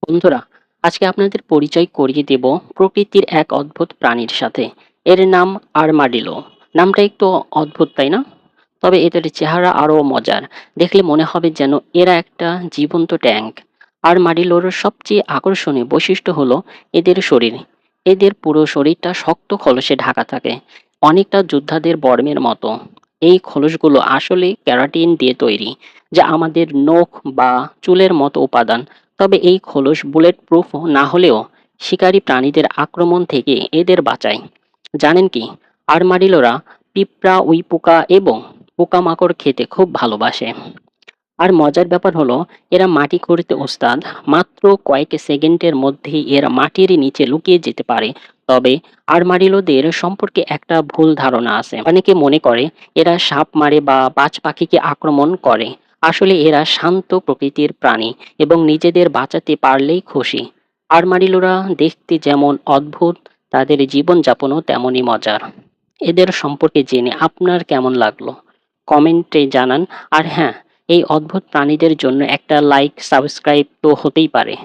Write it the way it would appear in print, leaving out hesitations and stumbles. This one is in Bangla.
বন্ধুরা, আজকে আপনাদের পরিচয় করিয়ে দেব প্রকৃতির এক অদ্ভুত প্রাণীর সাথে। এর নাম আর্মাডিলো। নামটা একটু অদ্ভুত, তাই না? তবে এদের চেহারা আরো মজার। দেখলে মনে হবে যেন এরা একটা জীবন্ত ট্যাঙ্ক। আর্মাডিলোর সবচেয়ে আকর্ষণীয় বৈশিষ্ট্য হলো এদের শরীর। এদের পুরো শরীরটা শক্ত খোলসে ঢাকা থাকে, অনেকটা যোদ্ধাদের বর্মের মতো। এই খোলসগুলো আসলে ক্যারাটিন দিয়ে তৈরি, যা আমাদের নখ বা চুলের মতো উপাদান। তবে এই খোলস বুলেট প্রুফ না হলেও শিকারী প্রাণীদের আক্রমণ থেকে এদের বাঁচায়। জানেন কি, আর্মাডিলোরা পিঁপড়া, উইপোকা এবং পোকামাকড় খেতে খুব ভালোবাসে। আর মজার ব্যাপার হলো, এরা মাটি খুঁড়তে ওস্তাদ। মাত্র কয়েক সেকেন্ডের মধ্যেই এরা মাটির নিচে লুকিয়ে যেতে পারে। তবে আর্মাডিলোদের সম্পর্কে একটা ভুল ধারণা আছে। অনেকে মনে করে এরা সাপ মারে বা বাজ পাখিকে আক্রমণ করে। আসলে এরা শান্ত প্রকৃতির প্রাণী এবং নিজেদের বাঁচাতে পারলেই খুশি। আর্মাডিলোরা দেখতে যেমন অদ্ভুত, তাদের জীবনযাপনও তেমনই মজার। এদের সম্পর্কে জেনে আপনার কেমন লাগলো কমেন্টে জানান। আর হ্যাঁ, এই অদ্ভুত প্রাণীদের জন্য একটা লাইক সাবস্ক্রাইব তো হতেই পারে।